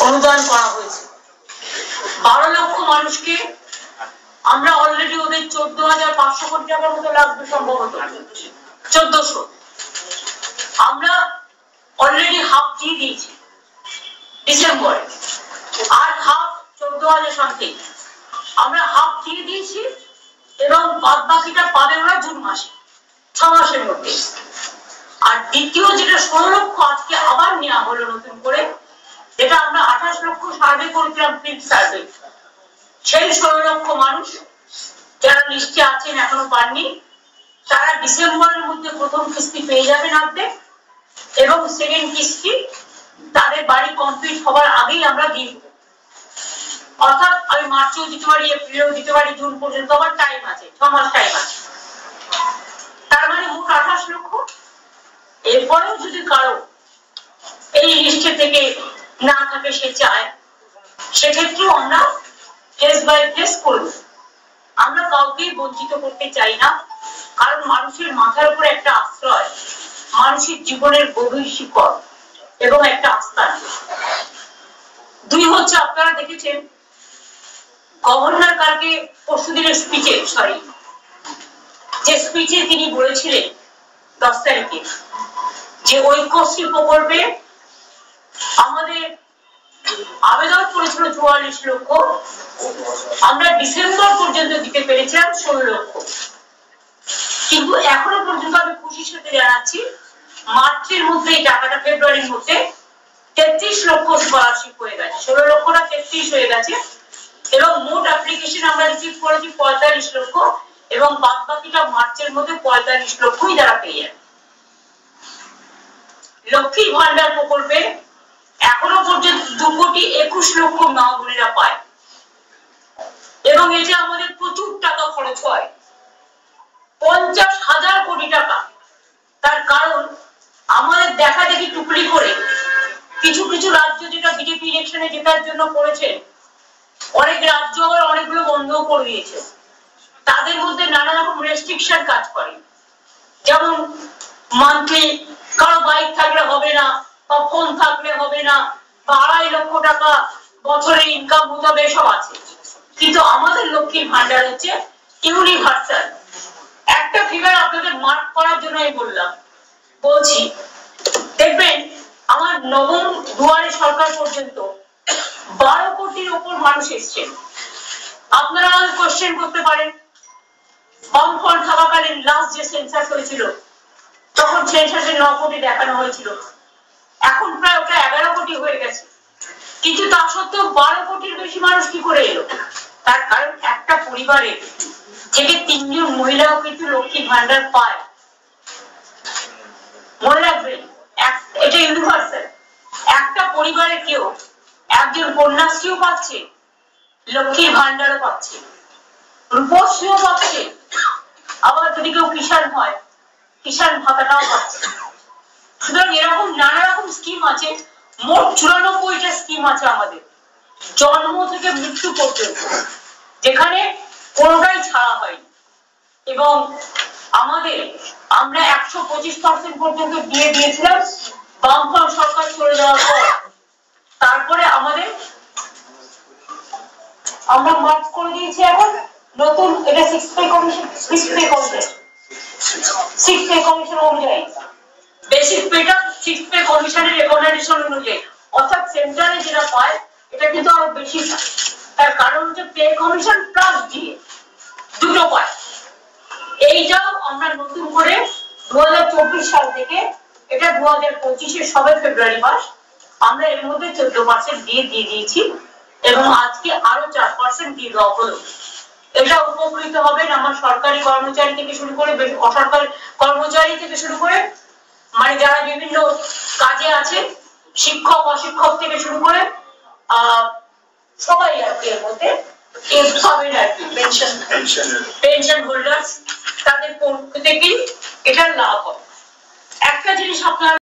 অনুদান করা হয়েছে। 12 লক্ষ মানুষকে আমরা অলরেডি ওদের 14,500 কোটি টাকার মতো লাগবে, সম্ভবত 1400। আমরা অলরেডি হাফ দিয়ে দিয়েছি ডিসেম্বরে, আর হাফ 14,000 সামথিং আমরা হাফ দিয়ে দিয়েছি, এবং বাদ বাকিটা পাবে ওরা জুন মাসে, 6 মাসের মধ্যে। আর দ্বিতীয় যেটা 16 লক্ষ আজকে আবার নেওয়া হলো নতুন করে, যেটা আমরা 28 লক্ষ সার্ভে করেছিলাম, প্রিন্ট সার্ভে, সেই 16 লক্ষ মানুষ যারা লিস্টে আছেন এখনো পাননি, তারা ডিসেম্বরের মধ্যে প্রথম কিস্তি পেয়ে যাবেন অর্ধেক, এবং সেকেন্ড কিস্তি তাদের বাড়ি কমপ্লিট হবার আগেই আমরা দিয়ে দেব। অর্থাৎ আমি মার্চেও দিতে পারি, এপ্রিলেও দিতে পারি, জুন পর্যন্ত আমার টাইম আছে, 6 মাস টাইম আছে। তার মানে মোট 28 লক্ষ। এরপরেও যদি কারো এই লিস্টে থেকে না থাকে, সে চায়, সেক্ষেত্রেও আমরা ফেস বাই ফেস করব। আমরা কাউকে বঞ্চিত করতে চাই না, কারণ মানুষের মাথার উপরে একটা আশ্রয়, মানুষের জীবনের গভীর শিকড় এবং একটা আস্থা। 2 হচ্ছে, আপনারা দেখেছেন গভর্নর কালকে পরশুদিনের স্পিচে, যে স্পিচে তিনি বলেছিলেন 10 তারিখে, যে ঐক্যশ্রী প্রকল্পে আমাদের আবেদন করেছিল 44 লক্ষ, আমরা ডিসেম্বর পর্যন্ত দিতে পেরেছিলাম 16 লক্ষ। কিন্তু এখনো পর্যন্ত আমি খুশির সাথে জানাচ্ছি, মার্চের মধ্যে এই টাকাটা, ফেব্রুয়ারির মধ্যে 33 লক্ষ স্কলারশিপ হয়ে গেছে, 16 লক্ষটা 33 হয়ে গেছে, এবং মোট অ্যাপ্লিকেশন আমরা রিসিভ করেছি 45 লক্ষ, এবং বাদ বাকিটা মার্চের মধ্যে 45 লক্ষই যারা পেয়ে যাবে। লক্ষ্মী ভান্ডার প্রকল্পে এখনো পর্যন্ত 2,21,00,000 মা বোনেরা পায়, এবং এতে আমাদের প্রচুর টাকা খরচ হয়, 50,000 কোটি টাকা। তার কারণ আমাদের দেখা দেখি টুকলি করে কিছু কিছু রাজ্য, যেটা বিজেপি ইলেকশনে জেতার জন্য করেছে, অনেক রাজ্য আবার অনেকগুলো বন্ধ করে দিয়েছে। তাদের মধ্যে নানা রকম রেস্ট্রিকশন কাজ করে, যেমন মান্থলি কারো বাইক থাকলে হবে না, বা ফোন থাকলে হবে না, বা 2.5 লক্ষ টাকা বছরে ইনকাম হতে হবে, এসব আছে। কিন্তু আমাদের লক্ষ্মীর ভান্ডার হচ্ছে ইউনিভার্সাল। একটা ফিগার আপনাদের মার্ক করার জন্য আমি বলছি, দেখবেন আমার নবম দুয়ারে সরকার পর্যন্ত 12 কোটির উপর মানুষ এসছেন। আপনারা আমাকে কোশ্চেন করতে পারেন, বামফ্রন্ট থাকাকালীন লাস্ট যে সেন্সাস হয়েছিল, তখন সেন্সাসে 9 কোটি দেখানো হয়েছিল, এখন প্রায় ওটা 11 কোটি হয়ে গেছে। কিন্তু তা সত্ত্বেও 12 কোটির বেশি মানুষ কি করে এলো? তার কারণ একটা পরিবারে থেকে 3 জন মহিলাও কিন্তু লক্ষ্মীর ভান্ডার পায়। মনে রাখবেন, এটা ইউনিভার্সাল। একটা পরিবারে কেউ একজন কন্যাশ্রীও পাচ্ছে, লক্ষ্মীর ভান্ডারও পাচ্ছে, রূপশ্রীও পাচ্ছে, আবার যদি কেউ কিষাণ হয়, কিষাণ ভাতাটাও পাচ্ছে। সুতরাং এরকম নানা রকম স্কিম আছে, মোট 94টা স্কিম আছে আমাদের, জন্ম থেকে মৃত্যু পর্যন্ত, যেখানে কোনোটাই ছাড়া হয়নি। এবং আমরা 125% পর্যন্ত দিয়ে দিয়েছিলাম বামফ্রন্ট সরকার চলে যাওয়ার পর। তারপরে আমরা মার্চ করে দিয়েছি এখন নতুন, এটা 6 পে কমিশন অনুযায়ী, বেসিক পেটা 6 পে কমিশনের রেকমেন্ডেশন অনুযায়ী, অর্থাৎ সেন্ট্রালে যেটা পায় এটা কিন্তু আরো বেশি। তার কারণ হচ্ছে পে কমিশন প্লাস দিয়ে দুটো পায়। এইটাও আমরা নতুন করে 2024 সাল থেকে, এটা 2025-এর সবে ফেব্রুয়ারি মাস, আমরা এর মধ্যে 14% দিয়ে দিয়েছি, এবং আজকে আরো 4% দিয়ে দেওয়া হলো। এটা উপকৃত হবেন আমার সরকারি কর্মচারী থেকে শুরু করে, অসরকারি কর্মচারী থেকে শুরু করে, মানে যারা বিভিন্ন কাজে আছে, শিক্ষক অশিক্ষক থেকে শুরু করে সবাই আর কি এর মধ্যে পাবেন আর কি। পেনশন হোল্ডার, তাদের পক্ষ থেকেই এটার লাভ হবে। একটা জিনিস আপনারা